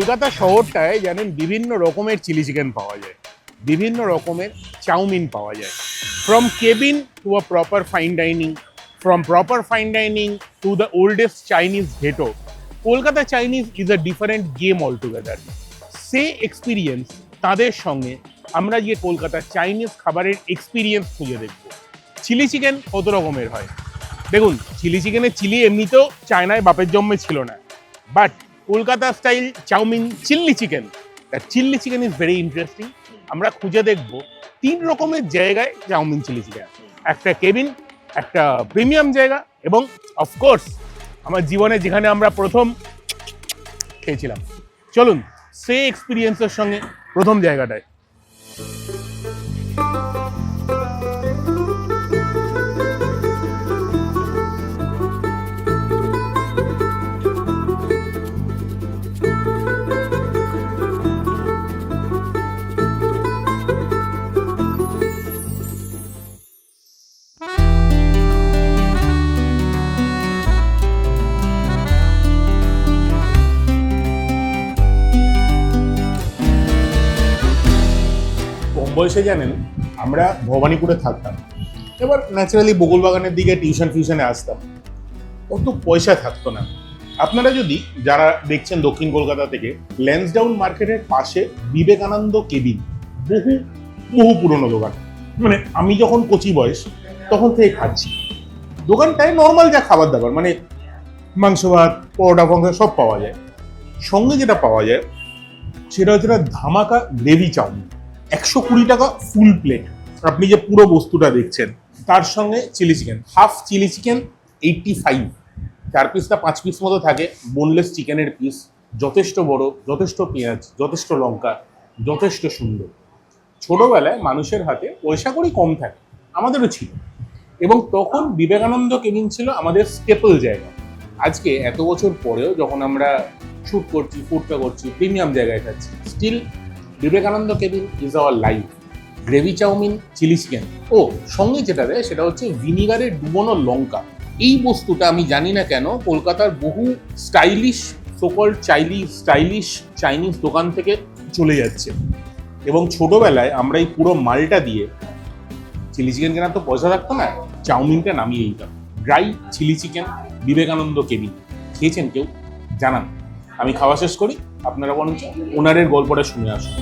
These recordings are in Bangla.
কলকাতা শহরটায় জানেন বিভিন্ন রকমের চিলি চিকেন পাওয়া যায়, বিভিন্ন রকমের চাউমিন পাওয়া যায়। From cabin to a proper fine dining, from proper fine dining to the oldest Chinese veto, Kolkata Chinese is a different game all together. Say experience তাদের সঙ্গে আমরা গিয়ে কলকাতার চাইনিজ খাবারের এক্সপিরিয়েন্স খুঁজে দেখব। চিলি চিকেন কত রকমের হয় দেখুন, চিলি চিকেনের চিলি এমনিতেও চায়নায় বাপের জন্মে ছিল না, but Kolkata style chow mein chilli chicken, that chilli chicken is very interesting. আমরা খুঁজে দেখব 3 রকমের জায়গায় চাউমিন চিলি চিকেন, একটা কেবিন, একটা প্রিমিয়াম জায়গা এবং অফকোর্স আমার জীবনে যেখানে আমরা প্রথম খেয়েছিলাম। চলুন সেই এক্সপিরিয়েন্সের সঙ্গে প্রথম জায়গাটায়। কম বয়সে জানেন আমরা ভবানীপুরে থাকতাম, এবার ন্যাচারালি বকুলবাগানের দিকে টিউশন ফিউশনে আসতাম, অত পয়সা থাকতো না। আপনারা যদি যারা দেখছেন দক্ষিণ কলকাতা থেকে, ল্যান্সডাউন মার্কেটের পাশে বিবেকানন্দ কেবিন, বহু বহু পুরনো দোকান, মানে আমি যখন কচি বয়স তখন থেকে খাচ্ছি। দোকানটায় নর্মাল যা খাবার দাবার, মানে মাংস ভাত, পরোটা ফংসা সব পাওয়া যায়। সঙ্গে যেটা পাওয়া যায় সেটা হচ্ছে ধামাকা গ্রেভি চাউমিন, 120 টাকা ফুল প্লেট। আপনি যে পুরো বস্তুটা দেখছেন তার সঙ্গে chilli chicken, half chilli chicken 85, 4 পিসটা 5 পিস মতো থাকে, বোনলেস চিকেনের পিস, যথেষ্ট বড়, যথেষ্ট পেঁয়াজ, যথেষ্ট লঙ্কা, যথেষ্ট সুন্দর। ছোটবেলায় মানুষের হাতে পয়সা কড়ি কম থাকে, আমাদেরও ছিল, এবং তখন বিবেকানন্দ কেবিন ছিল আমাদের স্টেপল জায়গা। আজকে এত বছর পরেও যখন আমরা শুট করছি, ফুডটা করছি, প্রিমিয়াম জায়গায় খাচ্ছি, still Vivekananda cabin is our life. Gravy chowmein, chilli chicken, ও সঙ্গে যেটা দেয় সেটা হচ্ছে ভিনিগারে ডুবোনো লঙ্কা। এই বস্তুটা আমি জানি না কেন কলকাতার বহু স্টাইলিশ সোকল্ড স্টাইলিশ চাইনিজ দোকান থেকে চলে যাচ্ছে, এবং ছোটবেলায় আমরা এই পুরো মালটা দিয়ে চিলি চিকেন কেনার তো পয়সা থাকতো না, চাউমিনটা নামিয়ে দিতাম। Dry chilli chicken, Vivekananda cabin, খেয়েছেন কেউ? জানান। আমি খাওয়া শেষ করি, আপনারা বরঞ্চ ওনারের গল্পটা শুনে আসুন।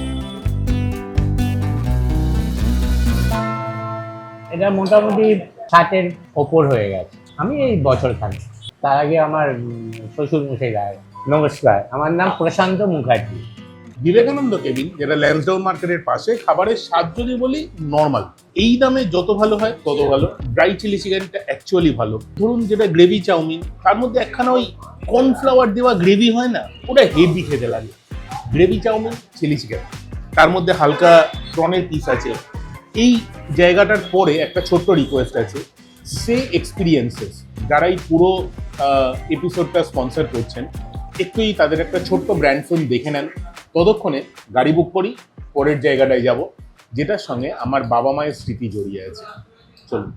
এটা মোটামুটি 60-এর ওপর হয়ে গেছে। আমি এই বছর খানি, তার আগে আমার শ্বশুর মশাই গায়ে। নমস্কার, আমার নাম প্রশান্ত মুখার্জি। বিবেকানন্দ কেবিন, যেটা ল্যান্সডাউন মার্কেটের পাশে, খাবারের স্বাদ যদি বলি নর্মাল, এই দামে যত ভালো হয় তত ভালো। ড্রাই চিলি চিকেনটা অ্যাকচুয়ালি ভালো। ধরুন যেটা গ্রেভি চাউমিন, তার মধ্যে একখানা ওই কর্নফ্লাওয়ার দেওয়া গ্রেভি হয় না, ওটা হেভি খেতে লাগে। গ্রেভি চাউমিন, চিলি চিকেন, তার মধ্যে হালকা প্রনের পিস আছে। এই জায়গাটার পরে একটা ছোট্ট রিকোয়েস্ট আছে, সে এক্সপিরিয়েন্সেস যারা এই পুরো এপিসোডটা স্পন্সর করছেন, একটুই তাদের একটা ছোট্ট ব্র্যান্ড ফিল্ম দেখে নেন। ততক্ষণে গাড়ি বুক করি, পরের জায়গাটায় যাব, যেটার সঙ্গে আমার বাবা মায়ের স্মৃতি জড়িয়ে আছে। চলুন।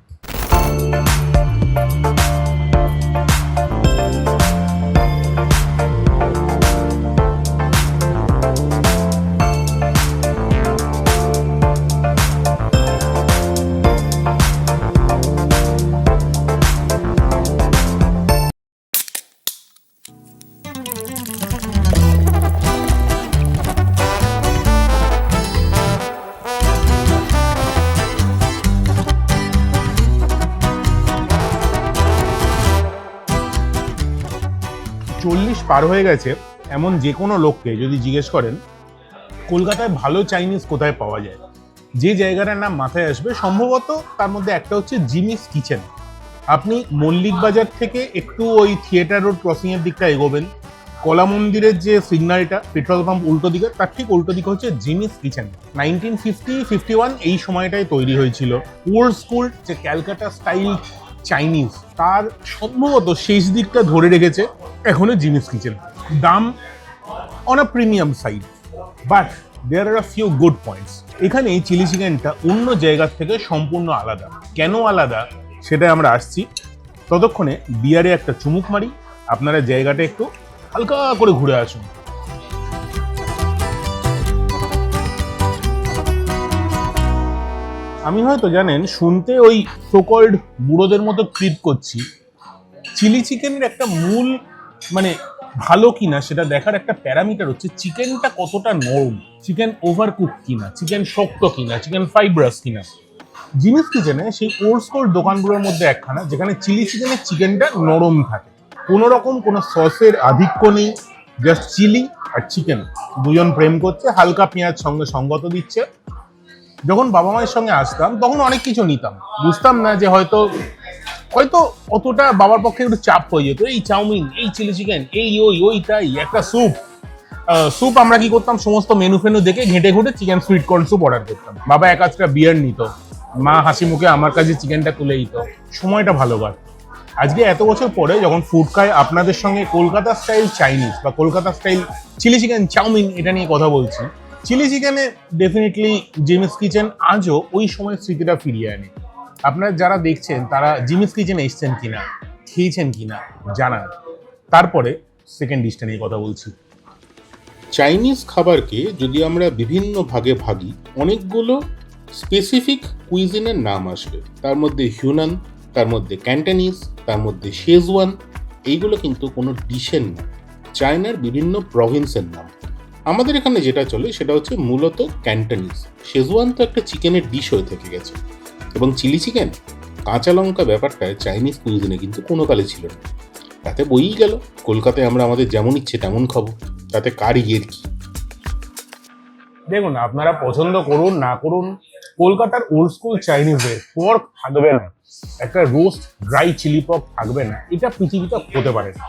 চল্লিশ পার হয়ে গেছে এমন যে কোনো লোককে যদি জিজ্ঞেস করেন কলকাতায় ভালো চাইনিজ কোথায় পাওয়া যায়, যে জায়গাটার নাম মাথায় আসবে সম্ভবত তার মধ্যে একটা হচ্ছে জিমিস কিচেন। আপনি মল্লিক বাজার থেকে একটু ওই থিয়েটার রোড ক্রসিং এর দিকটা এগোবেন, কলা মন্দিরের যে সিগন্যালটা, পেট্রোল পাম্প উল্টো দিকে, তার ঠিক উল্টো দিকে হচ্ছে জিমিস কিচেন। 1950-51 এই সময়টায় তৈরি হয়েছিল। ওল্ড স্কুল যে ক্যালকাটা স্টাইল চাইনিজ, তার সম্ভবত শেষ দিকটা ধরে রেখেছে এখনো জিমিস কিচেন। দাম on a premium side, but there are a few good points. এখানে এই চিলি চিকেনটা অন্য জায়গার থেকে সম্পূর্ণ আলাদা। কেন আলাদা সেটা আমরা আসছি, ততক্ষণে বিয়ারে একটা চুমুক মারি, আপনারা জায়গাটা একটু হালকা করে ঘুরে আসুন। আমি হয়তো জানেন শুনতে ওই সোকল্ড বুড়োদের মতো ক্রিপ করছি, চিলি চিকেনের একটা মূল মানে ভালো কিনা সেটা দেখার একটা প্যারামিটার হচ্ছে চিকেনটা কতটা নরম, চিকেন ওভার কুক কিনা, চিকেন শক্ত কিনা, চিকেন ফাইব্রাস কিনা। জিমিস কিচেনে সেই ওল্ড স্কুল দোকানগুলোর মধ্যে একখানা যেখানে চিলি চিকেনের চিকেনটা নরম থাকে, কোনো রকম কোনো সসের আধিক্য নেই, জাস্ট চিলি আর চিকেন দুজন প্রেম করছে, হালকা পেঁয়াজ সঙ্গে সঙ্গত দিচ্ছে। যখন বাবা মায়ের সঙ্গে আসতাম তখন অনেক কিছু নিতাম, বুঝতাম না যে হয়তো অতটা বাবার পক্ষে একটু চাপ হয়ে যেত, এই চাউমিন, এই চিলি চিকেন, এই ওই তাই একটা স্যুপ আমরা কি করতাম, সমস্ত মেনু ফেনু দেখে ঘেঁটে ঘুটে chicken sweet corn soup order করতাম। বাবা এক আধটা বিয়ার নিত, মা হাসি মুখে আমার কাছে চিকেনটা তুলে দিত, সময়টা ভালো কাটত। আজকে এত বছর পরে যখন ফুড খায় আপনাদের সঙ্গে কলকাতা স্টাইল চাইনিজ বা Kolkata style chilli chicken chow mein এটা নিয়ে কথা বলছি, চিলি চিকেনে ডেফিনেটলি জিমিস কিচেন আজও ওই সময়ের স্মৃতিটা ফিরিয়ে আনে। আপনারা যারা দেখছেন তারা জিমিস কিচেনে এসছেন কিনা, খেয়েছেন কিনা জানান। তারপরে সেকেন্ড ডিশটা নিয়ে কথা বলছি। চাইনিজ খাবারকে যদি আমরা বিভিন্ন ভাগে ভাগি, অনেকগুলো স্পেসিফিক কুইজিনের নাম আসবে। তার মধ্যে হিউনান, তার মধ্যে ক্যান্টানিজ, তার মধ্যে শেজওয়ান। এইগুলো কিন্তু কোনো ডিশের নাম, চায়নার বিভিন্ন প্রভিন্সের নাম। আমাদের এখানে যেটা চলে সেটা হচ্ছে মূলত ক্যান্টানিজ। শেজওয়ান তো একটা চিকেনের ডিশ হয়ে থেকে গেছে, এবং চিলি চিকেন, কাঁচা লঙ্কা ব্যাপারটায় চাইনিজ কুইজিনে কিন্তু কোনো কালে ছিল না। তাতে বইই গেল, কলকাতায় আমরা আমাদের যেমন ইচ্ছে তেমন খাবো, তাতে কার ইয়ের কি। দেখুন, আপনারা পছন্দ করুন না করুন, কলকাতার ওল্ড স্কুল চাইনিজে পর্ক থাকবে না, একটা রোস্ট ড্রাই চিলি পর্ক থাকবে না, এটা পৃথিবীতে হতে পারে না।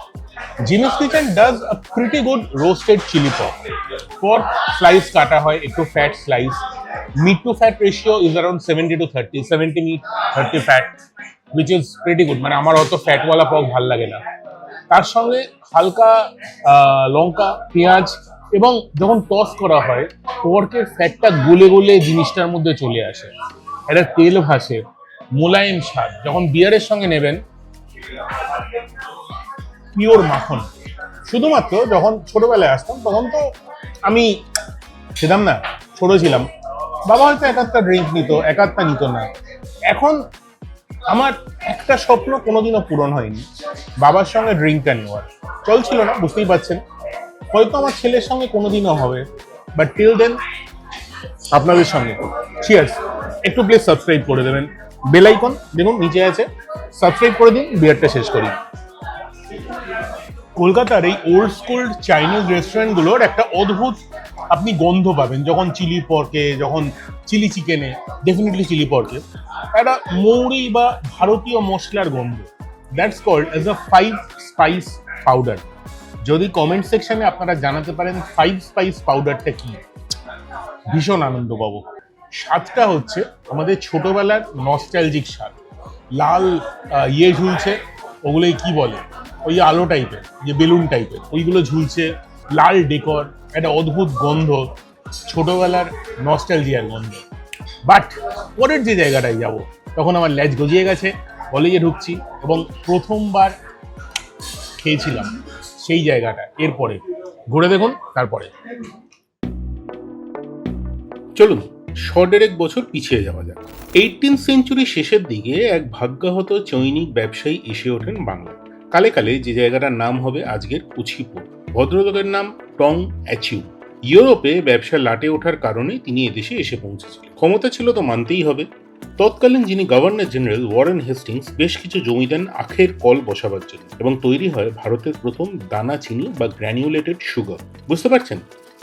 Jimmy's kitchen does a pretty good roasted chilli pork. Pork slice কাটা হয়, একটু fat slice, meat to fat ratio is around 70 to 30, 70 meat 30 fat, which is pretty good. মানে আমার অত ফ্যাটওয়ালা পর্ক ভাল লাগে না। তার সঙ্গে হালকা লঙ্কা, পেঁয়াজ, এবং যখন টস করা হয় পর্কের ফ্যাটটা গলে গলে জিনিসটার মধ্যে চলে আসে, একটা তেল ভাসে, মোলায়েম স্বাদ। যখন বিয়ারের সঙ্গে নেবেন পিওর মাখন। শুধুমাত্র যখন ছোটবেলায় আসতাম তখন তো আমি খেতাম না, ছোট ছিলাম, বাবা হয়তো এক আধটা ড্রিঙ্ক নিত, এক আধটা নিত না। এখন আমার একটা স্বপ্ন কোনোদিনও পূরণ হয়নি, বাবার সঙ্গে ড্রিঙ্কটা নেওয়ার। চলছিল না, বুঝতেই পারছেন, হয়তো আমার ছেলের সঙ্গে কোনোদিনও হবে, বাট টিল দেন আপনাদের সঙ্গে চিয়ার্স। একটু প্লিজ সাবস্ক্রাইব করে দেবেন, বেল আইকন দেখুন নিচে আছে, সাবস্ক্রাইব করে দিন, বিয়ারটা শেষ করি। কলকাতার এই ওল্ড স্কুল চাইনিজ রেস্টুরেন্টগুলোর একটা অদ্ভুত আপনি গন্ধ পাবেন যখন চিলি পর্কে, যখন চিলি চিকেনে, ডেফিনেটলি চিলি পর্কে একটা মৌরি বা ভারতীয় মশলার গন্ধ। That's called as a 5 spice powder. যদি কমেন্ট সেকশনে আপনারা জানাতে পারেন 5 স্পাইস পাউডারটা কি, ভীষণ আনন্দ পাবো। স্বাদটা হচ্ছে আমাদের ছোটবেলার নস্টালজিক স্বাদ। লাল ঝুলছে, ওগুলোই কি বলে, ওই আলো টাইপের, যে বেলুন টাইপের, ওইগুলো ঝুলছে, লাল ডেকর, একটা অদ্ভুত গন্ধ, ছোটবেলার নস্টালজিয়ার গন্ধ। বাট পরের যে জায়গাটায় যাব তখন আমার ল্যাজ গজিয়ে গেছে, কলেজে ঢুকছি এবং প্রথমবার খেয়েছিলাম সেই জায়গাটা। এরপরে ঘুরে দেখুন, তারপরে চলুন 100 বছর পিছিয়ে যাওয়া যাক। 18th সেঞ্চুরি শেষের দিকে এক ভাগ্যাহত চৈনিক ব্যবসায়ী এসে ওঠেন বাংলায়। কালে কালে যে জায়গাটার নাম হবে আজকের কুচিপুর। ভদ্রলোকের নাম টং অ্যাচিউ। ইউরোপে ব্যবসা লাটে ওঠার কারণে তিনি এদেশে এসে পৌঁছেছিলেন। ক্ষমতা ছিল তো মানতেই হবে। তৎকালীন যিনি গভর্নর জেনারেল ওয়ারেন হেস্টিংস বেশ কিছু জমি দেন আখের কল বসাবার জন্য, এবং তৈরি হয় ভারতের প্রথম দানা চিনি বা গ্র্যানিউলেটেড সুগার। বুঝতে পারছেন,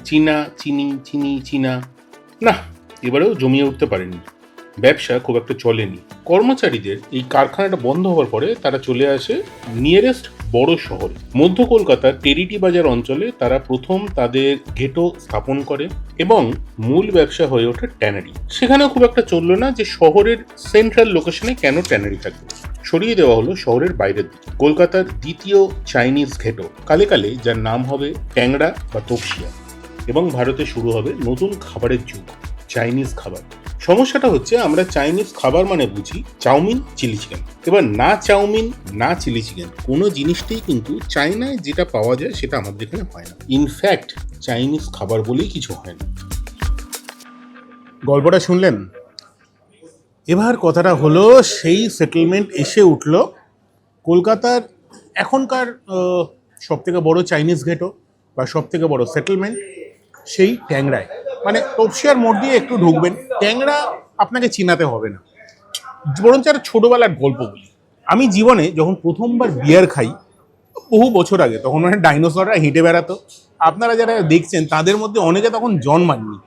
চীনা না, এবারেও জমিয়ে উঠতে পারেনি, ব্যবসা খুব একটা চলেনি। কর্মচারীদের এই কারখানাটা বন্ধ হওয়ার পরে তারা চলে আসে নিয়ারেস্ট বড় শহরে। মধ্য কলকাতার টেরিটি বাজার অঞ্চলে তারা প্রথম তাদের গেটো স্থাপন করে, এবং মূল ব্যবসা হয়ে ওঠে ট্যানারি। সেখানেও খুব একটা চললো না যে শহরের সেন্ট্রাল লোকেশনে কেন ট্যানারি থাকবে, সরিয়ে দেওয়া হলো শহরের বাইরের দিকে। কলকাতার দ্বিতীয় চাইনিজ ঘেটো কালে কালে, যার নাম হবে ট্যাংরা বা তপসিয়া, এবং ভারতে শুরু হবে নতুন খাবারের যুগ, চাইনিজ খাবার। সমস্যাটা হচ্ছে আমরা চাইনিজ খাবার মানে বুঝি চাউমিন, চিলি চিকেন। এবার না চাউমিন না চিলি চিকেন কোনো জিনিসটাই কিন্তু চায়নায় যেটা পাওয়া যায় সেটা আমাদের এখানে হয় না। ইনফ্যাক্ট চাইনিজ খাবার বলেই কিছু হয় না। গল্পটা শুনলেন, এবার কথাটা হলো সেই সেটেলমেন্ট এসে উঠল কলকাতার এখনকার সব থেকে বড় চাইনিজ গেটো বা সব থেকে বড় সেটেলমেন্ট সেই ট্যাংরায়, মানে তপসিয়ার মোড় দিয়ে একটু ঢুকবেন, ট্যাংরা আপনাকে চিনাতে হবে না। বরঞ্চ একটা ছোটবেলার গল্প বলি। আমি জীবনে যখন প্রথমবার বিয়ার খাই বহু বছর আগে, তখন মানে ডাইনোসররা হেঁটে বেড়াতো, আপনারা যারা দেখছেন তাদের মধ্যে অনেকে তখন জন্মাননি।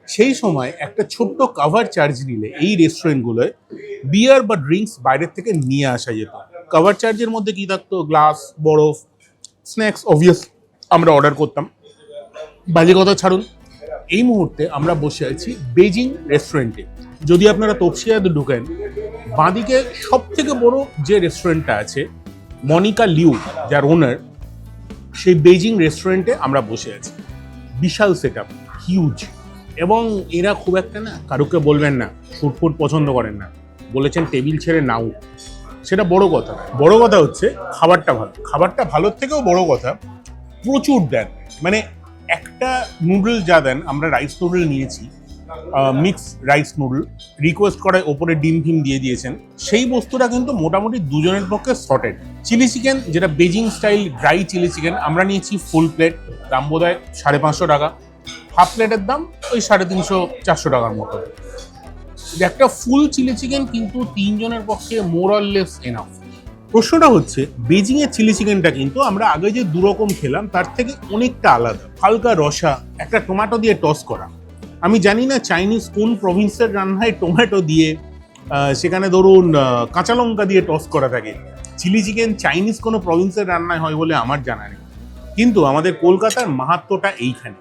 সেই সময় একটা ছোট্ট কাভার চার্জ নিলে এই রেস্টুরেন্টগুলোয় বিয়ার বা ড্রিঙ্কস বাইরের থেকে নিয়ে আসা যেত। কাভার চার্জের মধ্যে কি থাকতো? গ্লাস, বরফ, স্ন্যাক্স অবভিয়াস আমরা অর্ডার করতাম। বাজে কথা ছাড়ুন, এই মুহূর্তে আমরা বসে আছি বেজিং রেস্টুরেন্টে। যদি আপনারা তপসিয়াতে ঢুকেন, বাঁদিকে সব থেকে বড় যে রেস্টুরেন্টটা আছে মনিকা লিউ যার ওনার, সেই বেজিং রেস্টুরেন্টে আমরা বসে আছি। বিশাল সেট আপ, হিউজ। এবং এরা খুব একটা না কারুকে বলবেন না ফুড পছন্দ করেন না, বলেছেন টেবিল ছেড়ে নাও। সেটা বড় কথা। বড় কথা হচ্ছে খাবারটা ভালো। খাবারটা ভালোর থেকেও বড় কথা প্রচুর দেন। মানে একটা নুডল যা দেন, আমরা রাইস নুডল নিয়েছি, মিক্স রাইস নুডল, রিকোয়েস্ট করায় ওপরে ডিম ফিম দিয়ে দিয়েছেন, সেই বস্তুটা কিন্তু মোটামুটি দুজনের পক্ষে সর্টেড। চিলি চিকেন যেটা Beijing style dry chilli chicken আমরা নিয়েছি ফুল প্লেট, দাম বোধ হয় 550 টাকা। হাফ প্লেটের দাম ওই 350-400 টাকার মতো। একটা ফুল চিলি চিকেন কিন্তু 3 জনের পক্ষে মোর অর লেস এনাফ। প্রশ্নটা হচ্ছে বেজিং এর চিলি চিকেনটা কিন্তু আমরা আগে যে দুরকম খেলাম তার থেকে অনেকটা আলাদা। হালকা রসা, একটা টমেটো দিয়ে টস করা। আমি জানি না চাইনিজ কোন প্রভিন্সের রান্নায় টমেটো দিয়ে, সেখানে ধরুন কাঁচা লঙ্কা দিয়ে টস করা থাকে। চিলি চিকেন চাইনিজ কোনো প্রভিন্সের রান্নায় হয় বলে আমার জানা নেই। কিন্তু আমাদের কলকাতার মাহাত্ম্যটা এইখানে।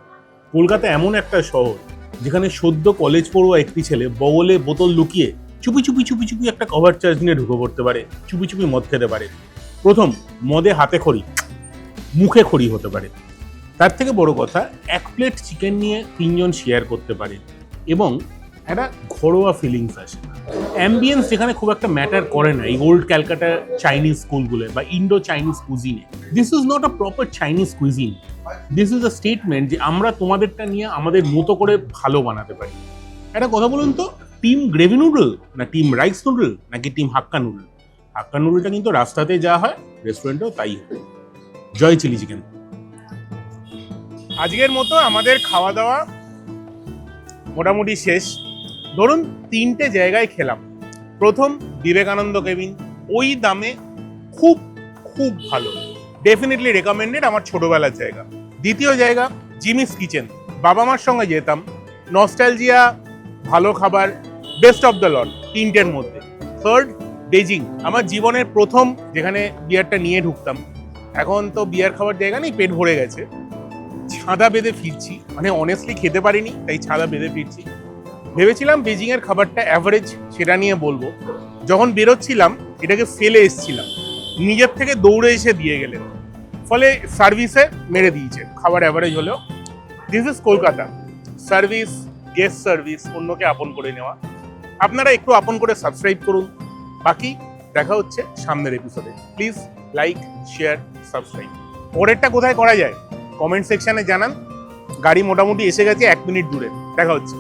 কলকাতা এমন একটা শহর যেখানে সদ্য কলেজ পড়ুয়া একটি ছেলে বগলে বোতল লুকিয়ে চুপি চুপি একটা কভার চার্জ নিয়ে ঢুকে পড়তে পারে, চুপি মদ খেতে পারে। প্রথম মদে হাতে খড়ি, মুখে খড়ি হতে পারে। তার থেকে বড় কথা, 1 প্লেট চিকেন নিয়ে 3 জন শেয়ার করতে পারে এবং একটা ঘরোয়া ফিলিংস আসে। অ্যাম্বিয়েন্স যেখানে খুব একটা ম্যাটার করে না এই ওল্ড ক্যালকাটা চাইনিজ স্কুলগুলো বা ইন্ডো চাইনিজ কুজিনে। This is not a proper Chinese cuisine. This is a statement যে আমরা তোমাদেরটা নিয়ে আমাদের মতো করে ভালো বানাতে পারি। একটা কথা বলুন তো, টিম গ্রেভি নুডল না টিম রাইস নুডল নাকি টিম হাক্কা নুডল? হাক্কা নুডলটা কিন্তু রাস্তাতে যা হয় রেস্টুরেন্টেও তাই হয়। জয় চিলি চিকেন। আজকের মতো আমাদের খাওয়া দাওয়া মোটামুটি শেষ। ধরুন 3টে জায়গায় খেলাম। প্রথম বিবেকানন্দ কেবিন, ওই দামে খুব খুব ভালো, ডেফিনেটলি রেকমেন্ডেড, আমার ছোটবেলার জায়গা। দ্বিতীয় জায়গা জিমিস কিচেন, বাবা মার সঙ্গে যেতাম, নস্টালজিয়া, ভালো খাবার, বেস্ট অফ দ্য লট 3টের মধ্যে। থার্ড বেজিং, আমার জীবনের প্রথম যেখানে বিয়ারটা নিয়ে ঢুকতাম। এখন তো বিয়ার খাবার জায়গা নেই, পেট ভরে গেছে, ছাদা বেঁধে ফিরছি, মানে অনেস্টলি খেতে পারিনি তাই ছাদা বেঁধে ফিরছি। ভেবেছিলাম বেজিং এর খাবারটা অ্যাভারেজ, সেটা নিয়ে বলবো। যখন বেরোচ্ছিলাম এটাকে ফেলে এসছিলাম, নিজের থেকে দৌড়ে এসে দিয়ে গেলেন, ফলে সার্ভিসে মেরে দিয়েছে। খাবার অ্যাভারেজ হলেও this is Kolkata. Service, guest service, অন্যকে আপন করে নেওয়া। আপনারা একটু আপন করে সাবস্ক্রাইব করুন। বাকি দেখা হচ্ছে সামনের এপিসোডে। Please like, share, subscribe. পরেরটা কোথায় করা যায় কমেন্ট সেকশনে জানান। গাড়ি মোটামুটি এসে গেছে, 1 মিনিট দূরে। দেখা হচ্ছে।